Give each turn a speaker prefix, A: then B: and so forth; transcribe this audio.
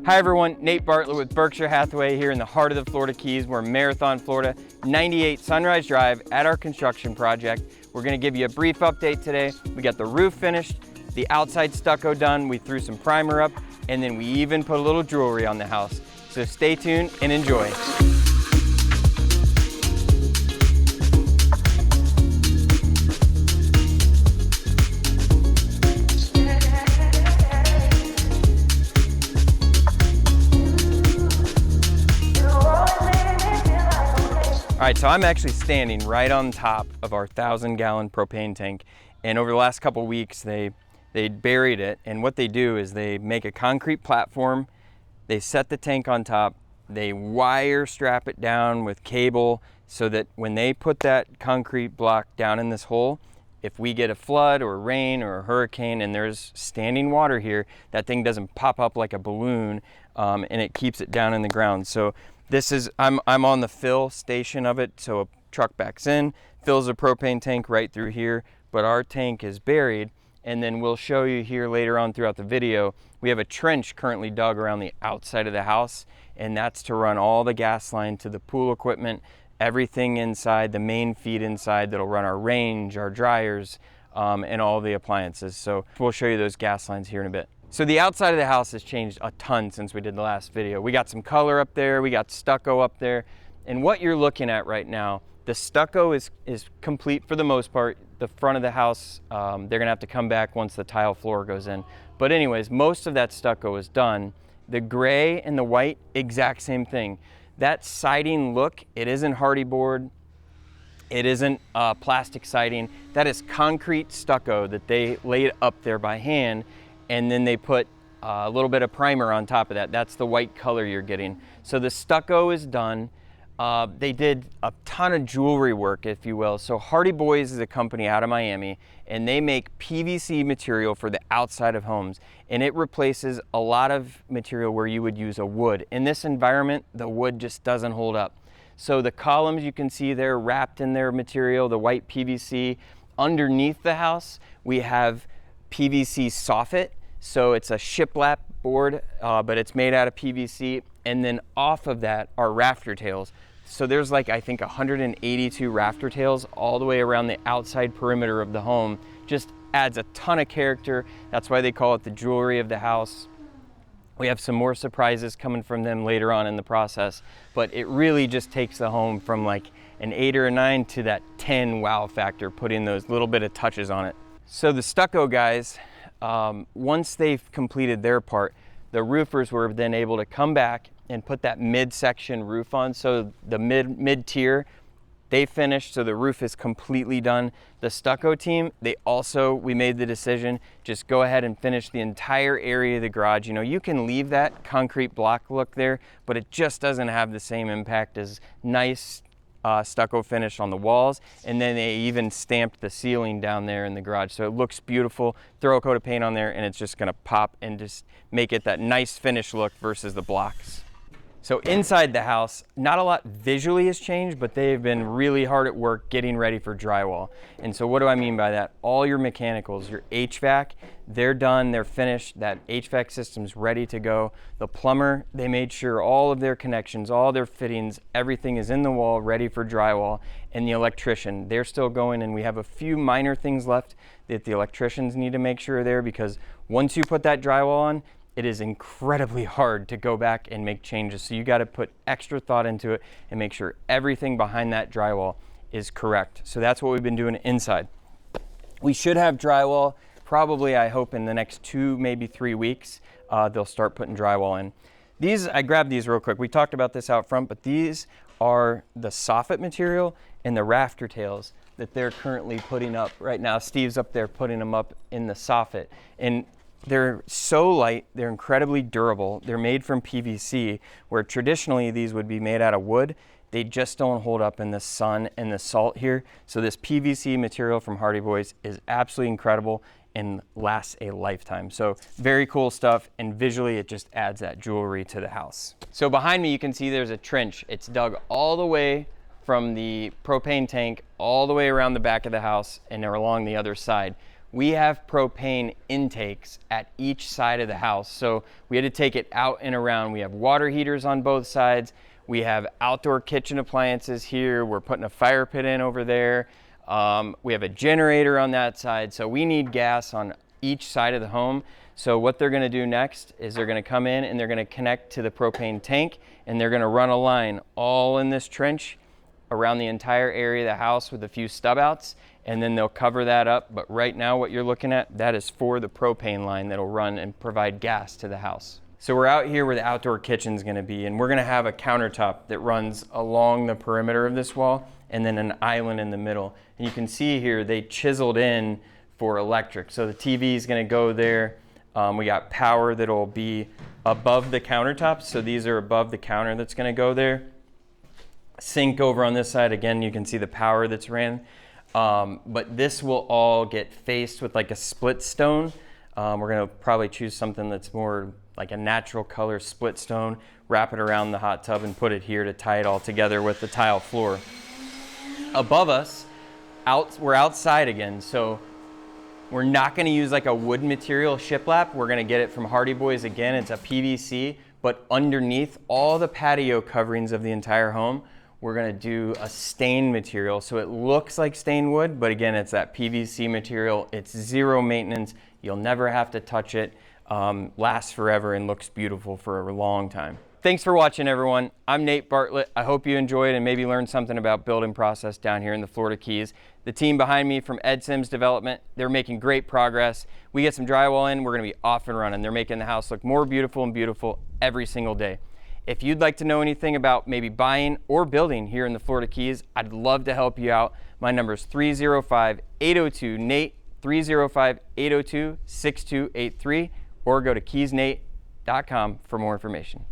A: Hi everyone, Nate Bartlett with Berkshire Hathaway here in the heart of the Florida Keys. We're in Marathon, Florida, 98 Sunrise Drive at our construction project. We're gonna give you a brief update today. We got the roof finished, the outside stucco done, we threw some primer up, and then we even put a little jewelry on the house. So stay tuned and enjoy. All right, so I'm actually standing right on top of our 1,000-gallon propane tank, and over the last couple weeks they buried it, and what they do is they make a concrete platform, they set the tank on top, they wire strap it down with cable so that when they put that concrete block down in this hole, if we get a flood or rain or a hurricane and there's standing water here, that thing doesn't pop up like a balloon, and it keeps it down in the ground. So this is, I'm on the fill station of it, so a truck backs in, fills a propane tank right through here, but our tank is buried, and then we'll show you here later on throughout the video, we have a trench currently dug around the outside of the house, and that's to run all the gas line to the pool equipment, everything inside, the main feed inside that'll run our range, our dryers, and all the appliances. So we'll show you those gas lines here in a bit. So the outside of the house has changed a ton since we did the last video. We got some color up there, we got stucco up there, and what you're looking at right now, the stucco is complete for the most part. The front of the house, they're gonna have to come back once the tile floor goes in. But anyways, most of that stucco is done. The gray and the white, exact same thing. That siding look, it isn't hardy board, it isn't plastic siding, that is concrete stucco that they laid up there by hand, and then they put a little bit of primer on top of that. That's the white color you're getting. So the stucco is done. They did a ton of jewelry work, if you will. So Hardy Boys is a company out of Miami, and they make PVC material for the outside of homes, and it replaces a lot of material where you would use a wood. In this environment, the wood just doesn't hold up. So the columns you can see there wrapped in their material, the white PVC. Underneath the house, we have PVC soffit, so it's a shiplap board, but it's made out of PVC, and then off of that are rafter tails. So there's like, I think 182 rafter tails all the way around the outside perimeter of the home. Just adds a ton of character. That's why they call it the jewelry of the house. We have some more surprises coming from them later on in the process, but it really just takes the home from like an 8 or a 9 to that 10 wow factor, putting those little bit of touches on it. So the stucco guys, once they've completed their part, the roofers were then able to come back and put that mid-section roof on. So the mid-tier, they finished, so the roof is completely done. The stucco team, we made the decision, just go ahead and finish the entire area of the garage. You know, you can leave that concrete block look there, but it just doesn't have the same impact as nice stucco finish on the walls, and then they even stamped the ceiling down there in the garage, so it looks beautiful. Throw a coat of paint on there and it's just gonna pop and just make it that nice finish look versus the blocks. So inside the house, not a lot visually has changed, but they've been really hard at work getting ready for drywall. And so what do I mean by that? All your mechanicals, your HVAC, they're done, they're finished, that HVAC system's ready to go. The plumber, they made sure all of their connections, all their fittings, everything is in the wall, ready for drywall. And the electrician, they're still going, and we have a few minor things left that the electricians need to make sure are there, because once you put that drywall on, it is incredibly hard to go back and make changes. So you got to put extra thought into it and make sure everything behind that drywall is correct. So that's what we've been doing inside. We should have drywall probably, I hope, in the next 2, maybe 3 weeks. They'll start putting drywall in. These, I grabbed these real quick. We talked about this out front, but these are the soffit material and the rafter tails that they're currently putting up right now. Steve's up there putting them up in the soffit. And they're so light, they're incredibly durable. They're made from PVC, where traditionally these would be made out of wood. They just don't hold up in the sun and the salt here. So this PVC material from Hardy Boys is absolutely incredible and lasts a lifetime. So very cool stuff, and visually it just adds that jewelry to the house. So behind me you can see there's a trench. It's dug all the way from the propane tank all the way around the back of the house and along the other side. we have propane intakes at each side of the house. So we had to take it out and around. We have water heaters on both sides. We have outdoor kitchen appliances here. We're putting a fire pit in over there. We have a generator on that side. So we need gas on each side of the home. So what they're gonna do next is they're gonna come in and they're gonna connect to the propane tank, and they're gonna run a line all in this trench around the entire area of the house with a few stub outs, and then they'll cover that up. But right now what you're looking at, that is for the propane line that'll run and provide gas to the house. So we're out here where the outdoor kitchen's gonna be, and we're gonna have a countertop that runs along the perimeter of this wall and then an island in the middle. And you can see here they chiseled in for electric. So the TV is gonna go there. We got power that'll be above the countertops. So these are above the counter that's gonna go there. Sink over on this side, again, you can see the power that's ran. But this will all get faced with like a split stone. We're gonna probably choose something that's more like a natural color split stone, wrap it around the hot tub and put it here to tie it all together with the tile floor. Above us, we're outside again, so we're not gonna use like a wood material shiplap. We're gonna get it from Hardy Boys again. It's a PVC, but underneath all the patio coverings of the entire home, we're gonna do a stained material. So it looks like stained wood, but again, it's that PVC material. It's zero maintenance. You'll never have to touch it. Lasts forever and looks beautiful for a long time. Thanks for watching, everyone. I'm Nate Bartlett. I hope you enjoyed and maybe learned something about building process down here in the Florida Keys. The team behind me from Ed Sims Development, they're making great progress. We get some drywall in, we're gonna be off and running. They're making the house look more beautiful and beautiful every single day. If you'd like to know anything about maybe buying or building here in the Florida Keys, I'd love to help you out. My number is 305-802-NATE, 305-802-6283, or go to keysnate.com for more information.